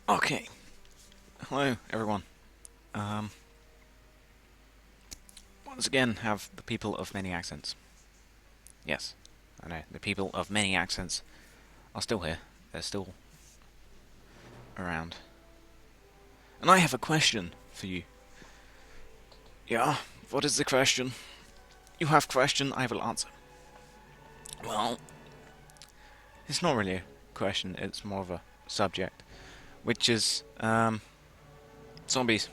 Okay, hello everyone. Once again, have the people of many accents. Yes, I know, the people of many accents are still here. They're still around. And I have a question for you. Yeah, what is the question? You have question, I will answer. Well, it's not really a question, it's more of a subject, which is, zombies.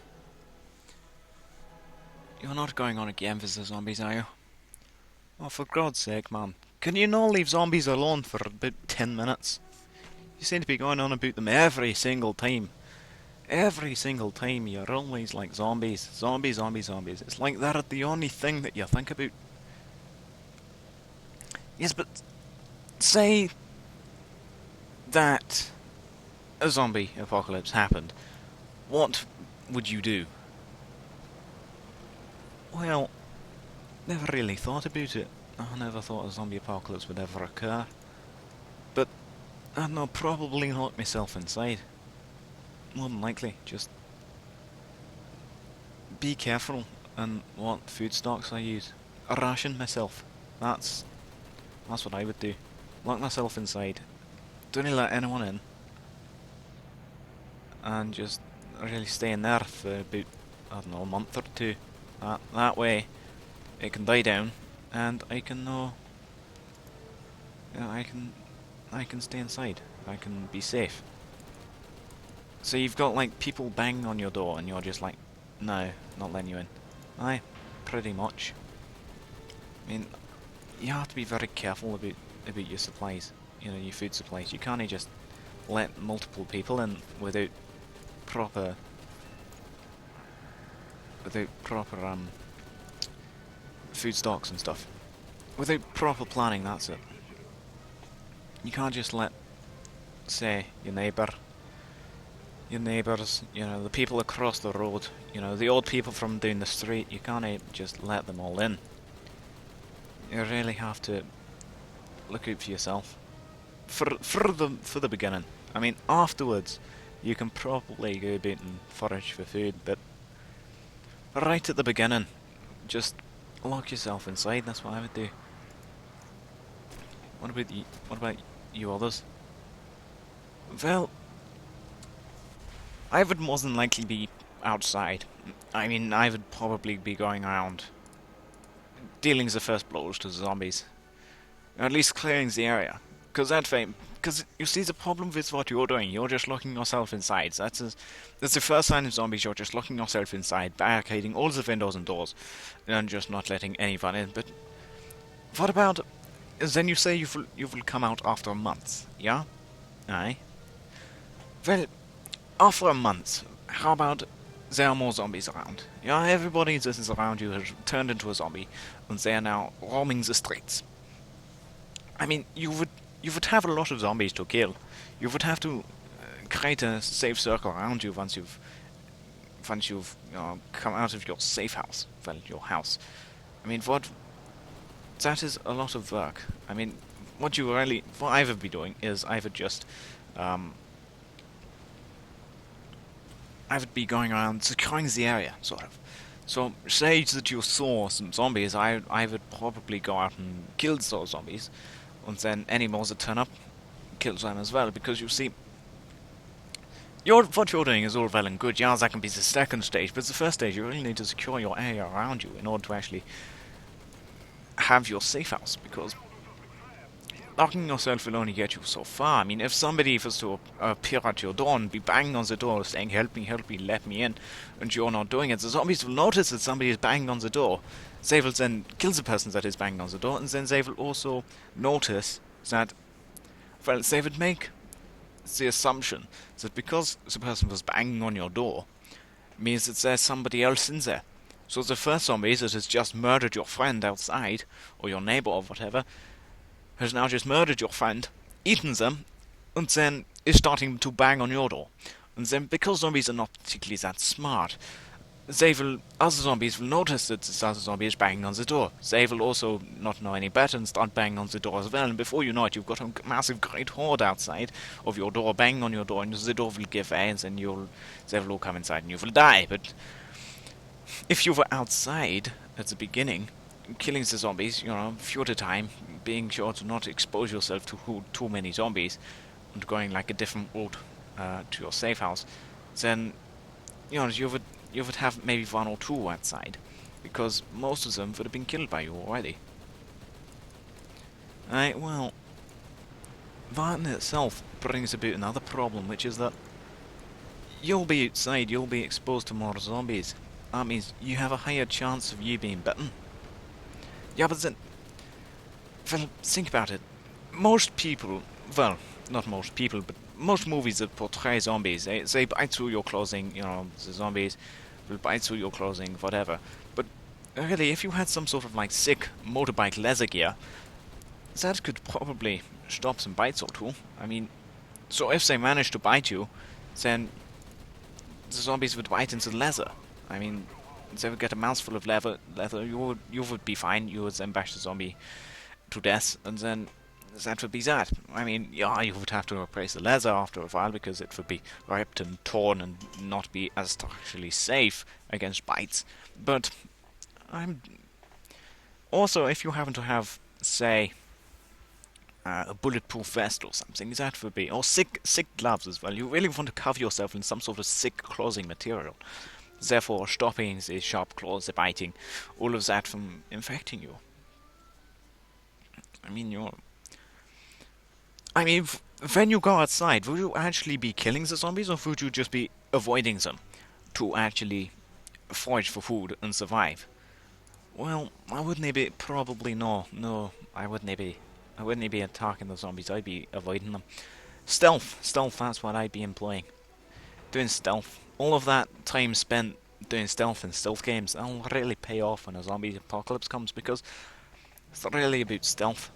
You're not going on again with the zombies, are you? Oh, for God's sake, man. Can you not leave zombies alone for about 10 minutes? You seem to be going on about them every single time. Every single time you're always like zombies. Zombies, zombies, zombies. It's like they're the only thing that you think about. Yes, but say that a zombie apocalypse happened. What would you do? Well, never really thought about it. I never thought a zombie apocalypse would ever occur. But I'd not probably lock myself inside. More than likely, just be careful and what food stocks I use. Ration myself. That's that's what I would do. Lock myself inside. Don't let anyone in, and just really stay in there for about, I don't know, a month or two. That way, it can die down, and I can know, I can stay inside. I can be safe. So you've got like people banging on your door, and you're just like, no, not letting you in. Aye, pretty much. I mean, you have to be very careful about your supplies. You know, your food supplies. You can't just let multiple people in proper without proper food stocks and stuff. Without proper planning, that's it. You can't just let, say, your neighbours, you know, the people across the road, you know, the old people from down the street, you can't just let them all in. You really have to look out for yourself. For the beginning. I mean, afterwards, you can probably go about and forage for food, but right at the beginning, just lock yourself inside. That's what I would do. What about you? What about you others? Well, I would more than likely be outside. I mean, I would probably be going around dealing the first blows to the zombies, or at least clearing the area. Because you see the problem with what you're doing, you're just locking yourself inside. That's the first sign of zombies. You're just locking yourself inside, barricading all the windows and doors, and just not letting anyone in. But what about? Then you say you will come out after a month, yeah? Aye. Well, after a month, how about there are more zombies around? Yeah, everybody that is around you has turned into a zombie, and they are now roaming the streets. I mean, you would have a lot of zombies to kill. You would have to create a safe circle around you once you've come out of your safe house, well, your house. I mean, what that is a lot of work. I mean, what I would be doing is um, I would be going around securing the area, sort of. So, say that you saw some zombies, I would probably go out and kill those zombies, and then any more that turn up, kill them as well, because you see, what you're doing is all well and good. Yeah, that can be the second stage, but the first stage, you really need to secure your area around you in order to actually have your safe house, because locking yourself will only get you so far. I mean, if somebody was to appear at your door and be banging on the door saying, help me, let me in, and you're not doing it, the zombies will notice that somebody is banging on the door. They will then kill the person that is banging on the door, and then they will also notice that, well, they would make the assumption that because the person was banging on your door, means that there's somebody else in there. So the first zombie that has just murdered your friend outside, or your neighbor or whatever, has now just murdered your friend, eaten them, and then is starting to bang on your door. And then, because zombies are not particularly that smart, other zombies will notice that this other zombie is banging on the door. They will also not know any better and start banging on the door as well. And before you know it, you've got a massive, great horde outside of your door, banging on your door, and the door will give way, and then they will all come inside, and you will die. But if you were outside at the beginning, killing the zombies, a few at a time, being sure to not expose yourself to too many zombies, and going like a different route to your safe house, then you would have maybe one or two outside, because most of them would have been killed by you already. Right, well, that in itself brings about another problem, which is that you'll be outside, you'll be exposed to more zombies. That means you have a higher chance of you being bitten. Yeah, but then, well, think about it. Most people, well, not most people, but most movies that portray zombies, they bite through your clothing, the zombies will bite through your clothing, whatever. But really, if you had some sort of like sick motorbike leather gear, that could probably stop some bites or two. I mean, so if they manage to bite you, then the zombies would bite into the leather. I mean, they would get a mouthful of leather, you would be fine, you would then bash the zombie to death, and then that would be that. I mean, yeah, you would have to replace the leather after a while, because it would be ripped and torn and not be as structurally safe against bites. But also, if you happen to have, say, a bulletproof vest or something, that would be, or thick gloves as well. You really want to cover yourself in some sort of thick clothing material, therefore stopping the sharp claws, the biting, all of that from infecting you. I mean, when you go outside, would you actually be killing the zombies, or would you just be avoiding them to actually forage for food and survive? Well, I wouldn't be, probably no, I wouldn't be attacking the zombies, I'd be avoiding them. Stealth, that's what I'd be employing. Doing stealth. All of that time spent doing stealth in stealth games, that'll really pay off when a zombie apocalypse comes, because it's really about stealth.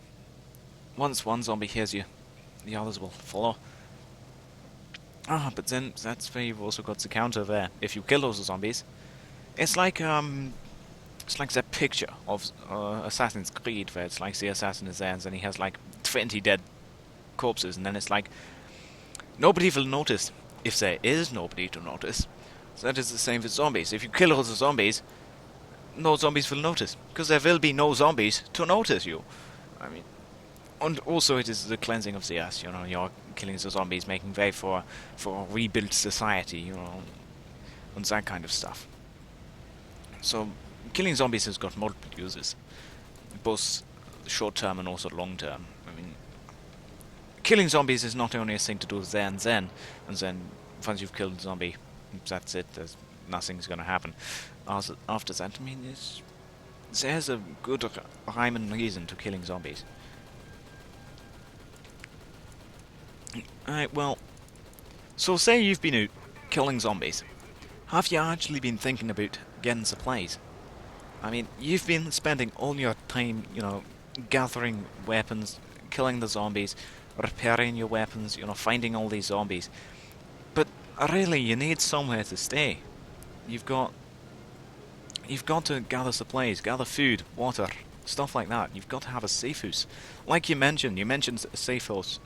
Once one zombie hears you, the others will follow. But then that's where you've also got the counter there. If you kill those zombies, it's like that picture of Assassin's Creed, where it's like the assassin is there and then he has like 20 dead corpses, and then it's like nobody will notice if there is nobody to notice. So that is the same with zombies. If you kill all the zombies, no zombies will notice, because there will be no zombies to notice you. I mean, and also it is the cleansing of the earth, you're killing the zombies, making way for a rebuilt society, and that kind of stuff. So, killing zombies has got multiple uses, both short-term and also long-term. I mean, killing zombies is not only a thing to do there and then once you've killed a zombie, that's it, nothing's gonna happen. After that, I mean, there's a good rhyme and reason to killing zombies. Alright, well, so say you've been out killing zombies. Have you actually been thinking about getting supplies? I mean, you've been spending all your time, gathering weapons, killing the zombies, repairing your weapons, finding all these zombies. But really, you need somewhere to stay. You've got to gather supplies, gather food, water, stuff like that. You've got to have a safe house. Like you mentioned a safe house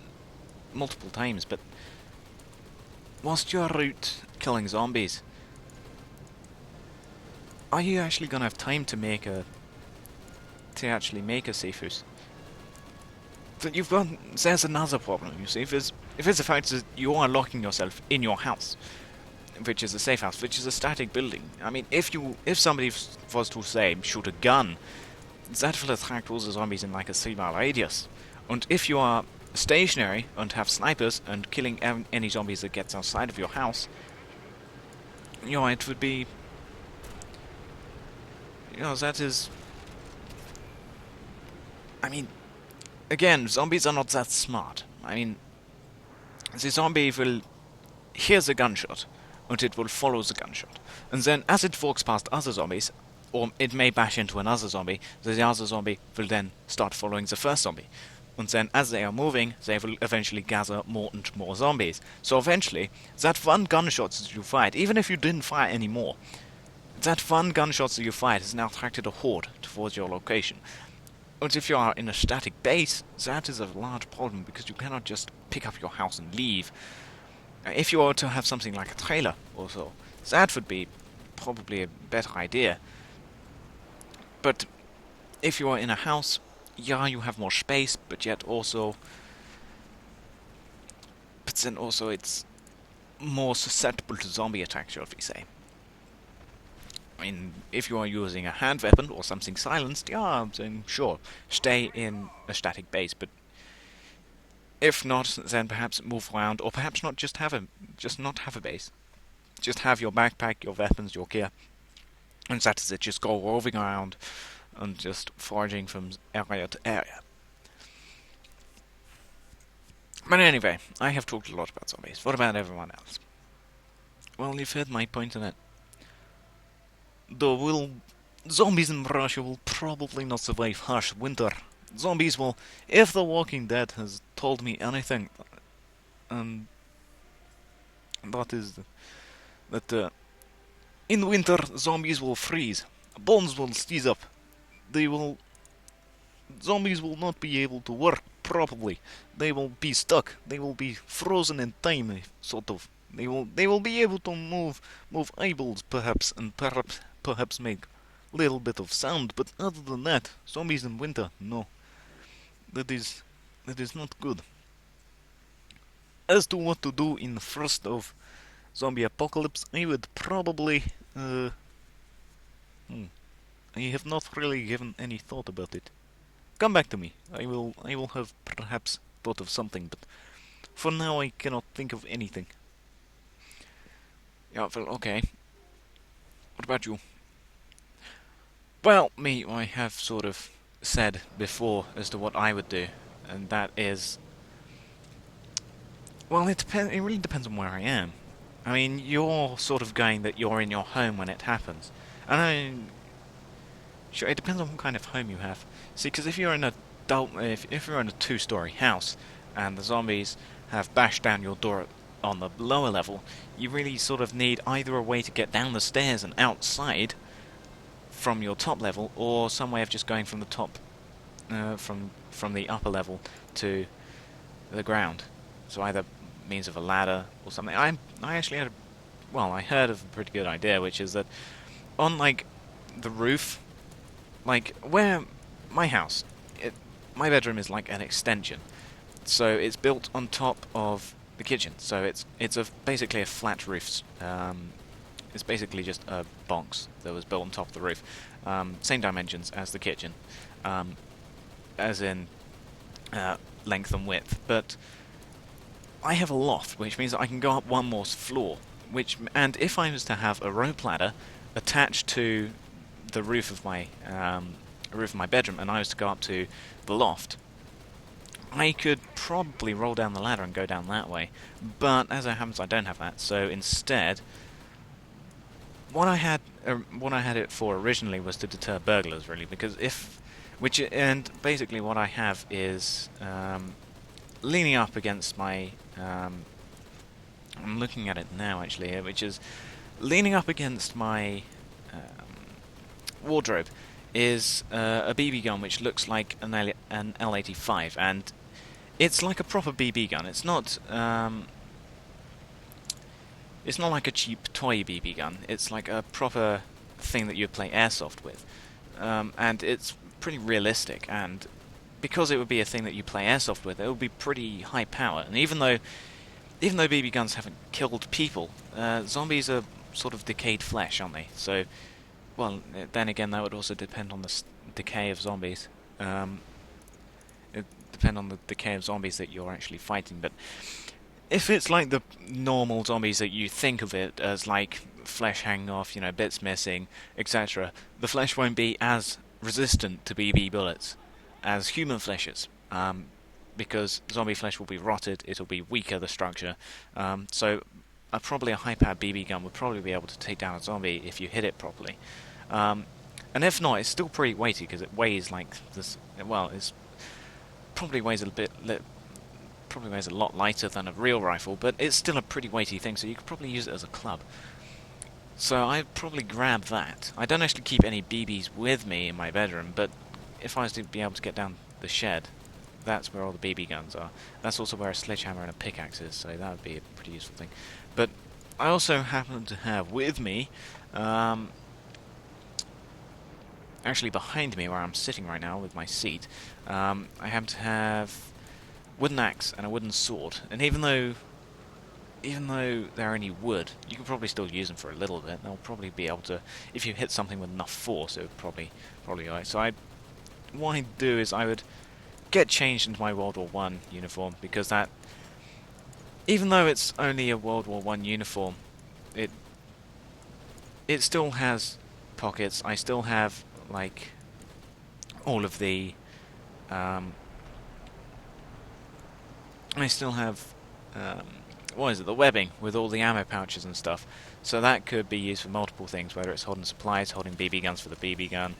multiple times, but whilst you're out killing zombies, are you actually gonna have time to actually make a safe house? But there's another problem, you see. If it's the fact that you are locking yourself in your house, which is a safe house, which is a static building. I mean, if somebody was to, say, shoot a gun, that will attract all the zombies in like a 3-mile radius. And if you are stationary and have snipers and killing any zombies that gets outside of your house, it would be, that is, I mean, again, zombies are not that smart. I mean, the zombie will hear the gunshot and it will follow the gunshot, and then as it walks past other zombies, or it may bash into another zombie, the other zombie will then start following the first zombie. And then, as they are moving, they will eventually gather more and more zombies. So eventually, that one gunshot that you fired, even if you didn't fire any more, that one gunshots that you fired has now attracted a horde towards your location. But if you are in a static base, that is a large problem because you cannot just pick up your house and leave. If you were to have something like a trailer or so, that would be probably a better idea. But if you are in a house, yeah, you have more space, but yet also... But then also it's more susceptible to zombie attack, shall we say. I mean, if you are using a hand weapon or something silenced, yeah, then sure, stay in a static base, but if not, then perhaps move around, or perhaps not just not have a base. Just have your backpack, your weapons, your gear, and that is it. Just go roving around and just foraging from area to area. But anyway, I have talked a lot about zombies. What about everyone else? Well, you've heard my point on it. Zombies in Russia will probably not survive harsh winter. Zombies will, if The Walking Dead has told me anything, and that is that in winter zombies will freeze, bones will seize up, zombies will not be able to work properly. They will be stuck. They will be frozen in time, sort of. They will be able to move eyeballs perhaps, and perhaps make little bit of sound, but other than that, zombies in winter, no. That is not good. As to what to do in the first of zombie apocalypse, I would probably I have not really given any thought about it. Come back to me. I will have perhaps thought of something, but for now I cannot think of anything. Yeah, well, okay. What about you? Well, me, I have sort of said before as to what I would do, and that is... Well, it really depends on where I am. I mean, you're sort of going that you're in your home when it happens. And sure, it depends on what kind of home you have. See, because if you're in if you're in a two-story house, and the zombies have bashed down your door on the lower level, you really sort of need either a way to get down the stairs and outside from your top level, or some way of just going from the top, from the upper level to the ground. So either means of a ladder or something. I actually had I heard of a pretty good idea, which is that on like the roof, like where my house, my bedroom is like an extension, so it's built on top of the kitchen. So it's basically a flat roof. It's basically just a box that was built on top of the roof, same dimensions as the kitchen, as in length and width. But I have a loft, which means that I can go up one more floor. And if I was to have a rope ladder attached to the roof of my bedroom, and I was to go up to the loft, I could probably roll down the ladder and go down that way. But as it happens, I don't have that. So instead, what I had it for originally was to deter burglars, really, because and basically what I have is leaning up against my. I'm looking at it now, actually, which is leaning up against my wardrobe is a BB gun which looks like an L85, and it's like a proper BB gun. It's not like a cheap toy BB gun. It's like a proper thing that you'd play airsoft with, and it's pretty realistic. And because it would be a thing that you play airsoft with, it would be pretty high power. And even though BB guns haven't killed people, zombies are sort of decayed flesh, aren't they? So, well, then again, that would also depend on the decay of zombies. It depend on the decay of zombies that you're actually fighting. But if it's like the normal zombies that you think of it as, like flesh hanging off, bits missing, etc., the flesh won't be as resistant to BB bullets as human flesh is. Because zombie flesh will be rotted, it'll be weaker, the structure. So probably a high-powered BB gun would probably be able to take down a zombie if you hit it properly. And if not, it's still pretty weighty because it weighs like this. Well, it's probably weighs probably weighs a lot lighter than a real rifle, but it's still a pretty weighty thing. So you could probably use it as a club. So I'd probably grab that. I don't actually keep any BBs with me in my bedroom, but if I was to be able to get down the shed, that's where all the BB guns are. That's also where a sledgehammer and a pickaxe is, so that would be a pretty useful thing. But I also happen to have with me, actually behind me where I'm sitting right now with my seat, I happen to have wooden axe and a wooden sword. And even though they're only wood, you can probably still use them for a little bit. They'll probably be able to, if you hit something with enough force, it would probably go. So what I'd do is I would get changed into my World War One uniform, because that, even though it's only a World War One uniform, it still has pockets. I still have like all of the, I still have, what is it, the webbing with all the ammo pouches and stuff. So that could be used for multiple things, whether it's holding supplies, holding BB guns for the BB gun,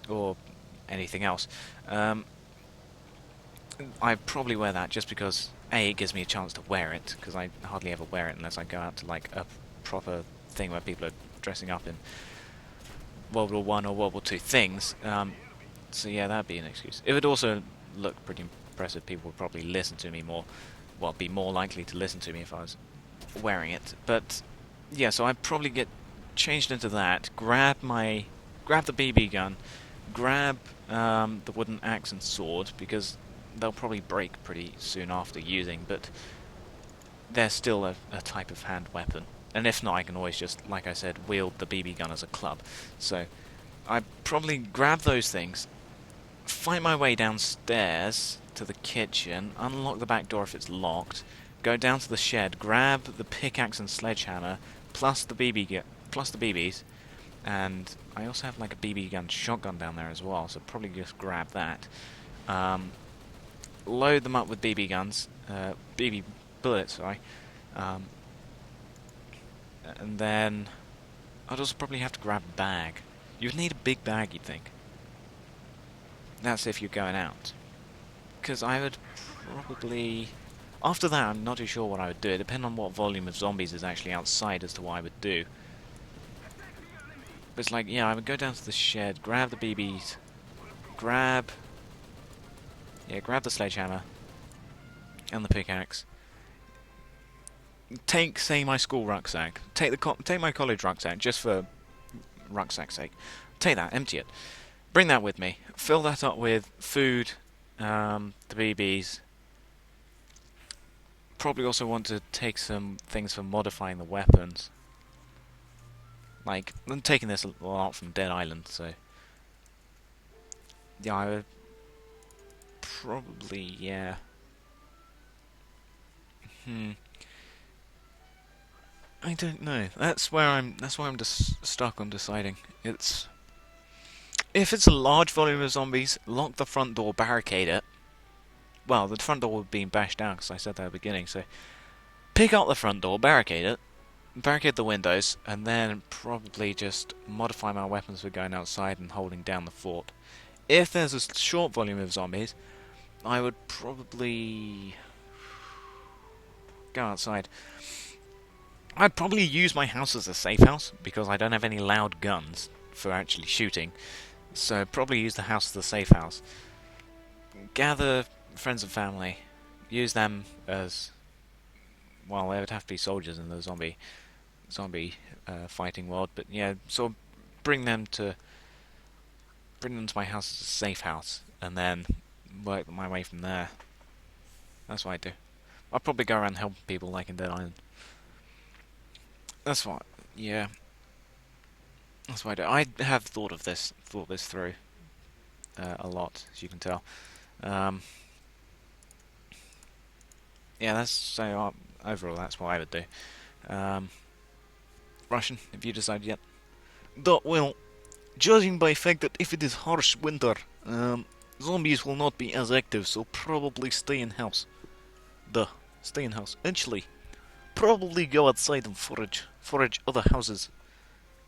or anything else. I probably wear that just because A, it gives me a chance to wear it, because I hardly ever wear it unless I go out to like a proper thing where people are dressing up in World War One or World War Two things. So yeah, that'd be an excuse. It would also look pretty impressive. People would probably listen to me more. Well, be more likely to listen to me if I was wearing it. But yeah, so I'd probably get changed into that. Grab the BB gun. Grab the wooden axe and sword, because they'll probably break pretty soon after using, but they're still a type of hand weapon. And if not, I can always just, like I said, wield the BB gun as a club. So I'd probably grab those things, fight my way downstairs to the kitchen, unlock the back door if it's locked, go down to the shed, grab the pickaxe and sledgehammer, plus the BBs, and I also have like a BB gun shotgun down there as well, so probably just grab that. Load them up with BB guns, BB bullets, sorry, and then I'd also probably have to grab a bag. You'd need a big bag, you'd think. That's if you're going out. Because I would probably... After that, I'm not too sure what I would do. It depends on what volume of zombies is actually outside as to what I would do. But it's like, yeah, I would go down to the shed, grab the BBs, grab the sledgehammer and the pickaxe. Take, say, my school rucksack. Take my college rucksack, just for rucksack's sake. Take that, empty it. Bring that with me. Fill that up with food, the BBs. Probably also want to take some things for modifying the weapons. Like, I'm taking this a lot from Dead Island, so... Yeah, I would... Probably, yeah. I don't know. That's where I'm just stuck on deciding. It's... If it's a large volume of zombies, lock the front door, barricade it. Well, the front door would be bashed down, because I said that at the beginning, so... Pick up the front door, barricade the windows, and then probably just modify my weapons for going outside and holding down the fort. If there's a short volume of zombies, I would probably go outside. I'd probably use my house as a safe house, because I don't have any loud guns for actually shooting. So probably use the house as a safe house. Gather friends and family. Use them as... Well, they would have to be soldiers in the zombie fighting world, but yeah, so bring them to my house as a safe house, and then work my way from there. That's what I do. I'll probably go around helping people like in Dead Island. That's what, yeah. That's what I do. I have thought this through a lot, as you can tell. Yeah, that's so. Overall, that's what I would do. Russian, have you decided yet? Well, judging by the fact that if it is harsh winter, zombies will not be as active, so probably stay in house. Stay in house. Actually, probably go outside and forage other houses,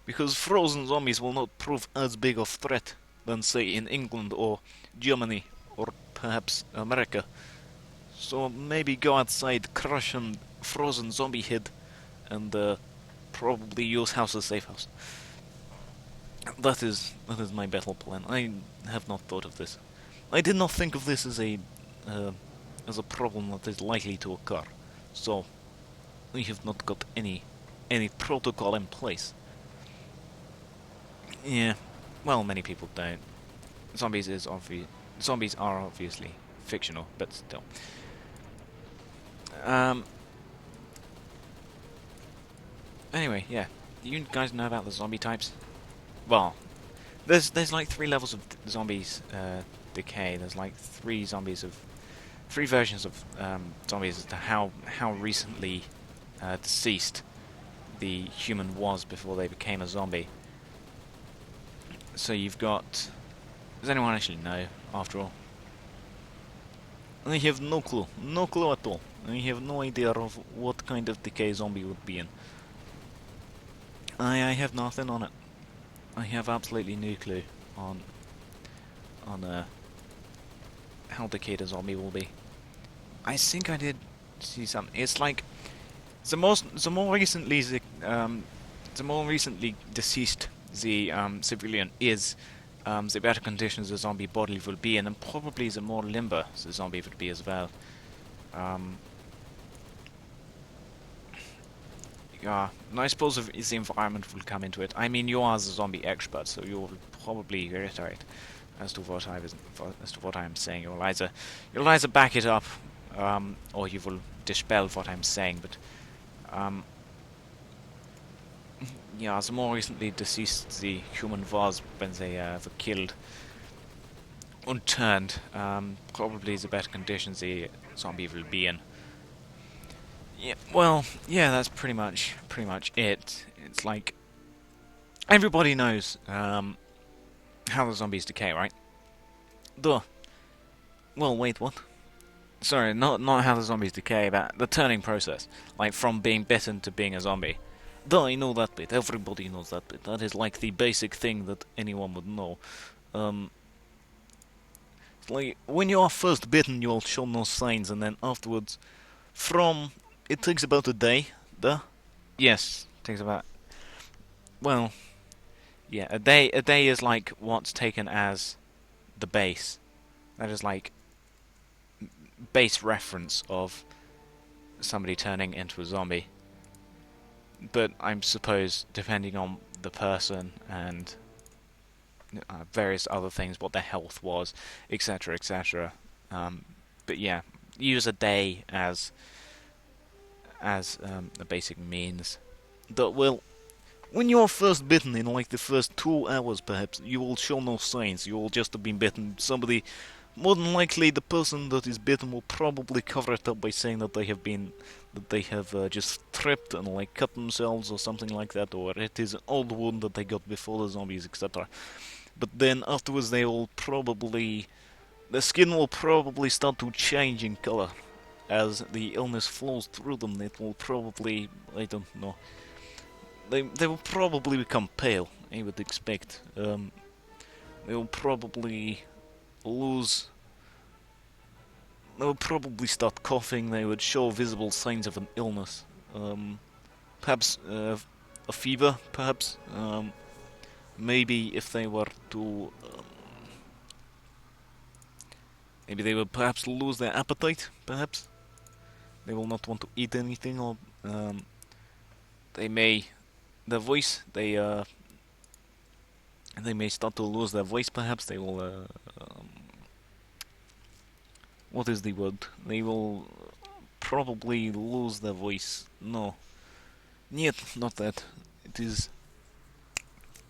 because frozen zombies will not prove as big of threat than, say, in England or Germany or perhaps America. So maybe go outside, crush a frozen zombie head, and probably use house as safe house. That is my battle plan. I have not thought of this. I did not think of this uh, as a problem that is likely to occur. So we have not got any protocol in place. Yeah, well, many people don't. Zombies are obviously fictional, but still. Um. Anyway, yeah. You guys know about the zombie types? Well, there's like 3 levels of zombies decay. There's like three versions of zombies as to how recently deceased the human was before they became a zombie. So you've got. Does anyone actually know? After all, I have no clue at all. I have no idea of what kind of decay zombie would be in. I have nothing on it. I have absolutely no clue on how decayed a zombie will be. I think I did see something. It's like the more recently deceased the civilian is, the better conditions the zombie body will be in, and probably the more limber the zombie would be as well. Um, yeah, and I suppose if the environment will come into it. I mean, you are the zombie expert, so you will probably reiterate as to what I am saying. You'll either back it up, or you will dispel what I'm saying. But yeah, the more recently deceased the human was when they were killed and turned, probably the better conditions the zombie will be in. Yeah, well, yeah, that's pretty much it. It's like everybody knows how the zombies decay, right? Duh. Well, wait, what? Sorry, not how the zombies decay, but the turning process, like from being bitten to being a zombie. Duh, I know that bit. Everybody knows that bit. That is like the basic thing that anyone would know. Um, it's like when you are first bitten, you will show no signs, and then afterwards, from it takes about a day. Duh. Yes, it takes about. Well, yeah, a day. A day is like what's taken as the base. That is like base reference of somebody turning into a zombie. But I suppose depending on the person and various other things, what their health was, etc., etc. But yeah, use a day as a basic means. That will, when you are first bitten in like the first 2 hours, perhaps you will show no signs. You will just have been bitten. Somebody, more than likely, the person that is bitten will probably cover it up by saying that they have just tripped and like cut themselves or something like that, or it is an old wound that they got before the zombies, etc. But then afterwards, the skin will probably start to change in color as the illness flows through them. It will probably, I don't know, they will probably become pale. I would expect. They will probably lose. They would probably start coughing. They would show visible signs of an illness. Perhaps a fever. Perhaps. Maybe if they were to. Maybe they will perhaps lose their appetite. Perhaps they will not want to eat anything, or they may. Their voice. They may start to lose their voice. Perhaps they will. What is the word? They will probably lose their voice. No. Yet, not that. It is.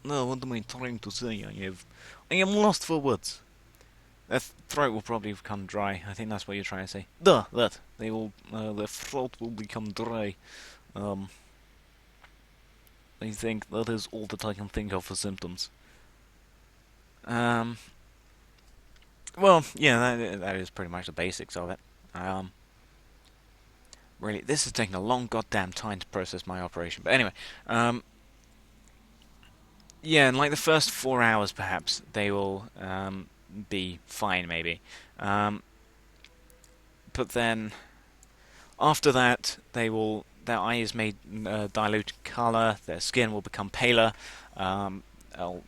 No, what am I trying to say? I am lost for words. Their throat will probably become dry. I think that's what you're trying to say. Duh, that. They will. Their throat will become dry. Um. I think that is all that I can think of for symptoms. Um. Well, yeah, that is pretty much the basics of it. Really, this is taking a long goddamn time to process my operation. But anyway, yeah, in like the first 4 hours, perhaps they will be fine, maybe. But then after that, they will their eyes may dilute in colour, their skin will become paler, they'll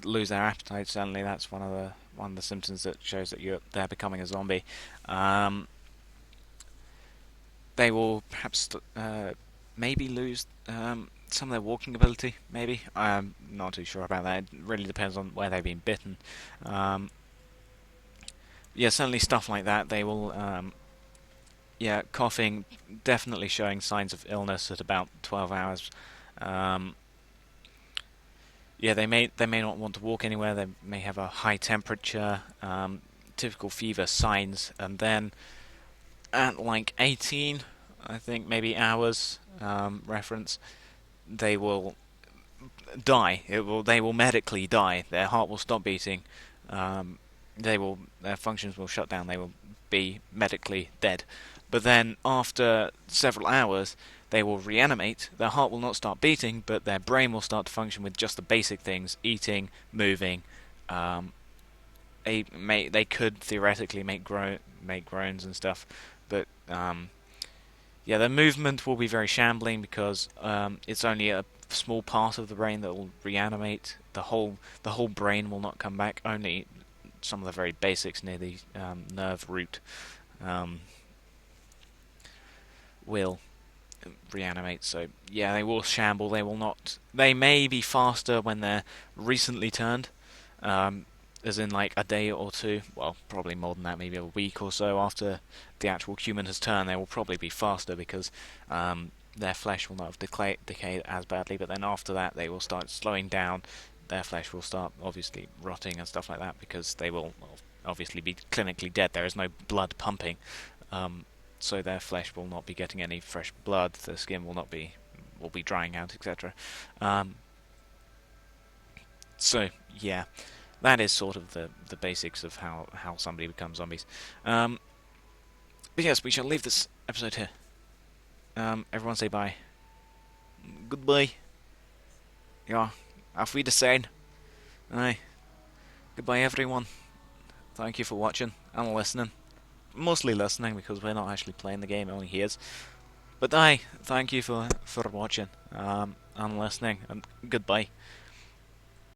lose their appetite. Certainly, that's one of the symptoms that shows that they're becoming a zombie. Um, they will perhaps maybe lose some of their walking ability. Maybe I'm not too sure about that. It really depends on where they've been bitten. Um, yeah, certainly stuff like that. They will. Yeah, coughing, definitely showing signs of illness at about 12 hours. Um, yeah, they may not want to walk anywhere. They may have a high temperature, typical fever signs, and then at like 18, I think maybe hours reference, they will die. They will medically die. Their heart will stop beating. Um, their functions will shut down. They will be medically dead. But then after several hours, they will reanimate. Their heart will not start beating, but their brain will start to function with just the basic things: eating, moving. Um, they could theoretically make groans and stuff, but yeah, their movement will be very shambling because it's only a small part of the brain that will reanimate. The whole brain will not come back. Only some of the very basics near the nerve root um, will reanimate. So yeah, they will shamble. They will not. They may be faster when they're recently turned, as in like a day or two. Well, probably more than that. Maybe a week or so after the actual human has turned, they will probably be faster because their flesh will not have decayed as badly. But then after that, they will start slowing down. Their flesh will start obviously rotting and stuff like that because they will obviously be clinically dead. There is no blood pumping. So their flesh will not be getting any fresh blood. The skin will be drying out, etc. Um, so yeah, that is sort of the basics of how somebody becomes zombies. Um, but yes, we shall leave this episode here. Everyone say bye. Goodbye. Ja, auf Wiedersehen. Aye. Goodbye, everyone. Thank you for watching and listening. Mostly listening because we're not actually playing the game, only he is. But aye, thank you for watching and listening, and goodbye.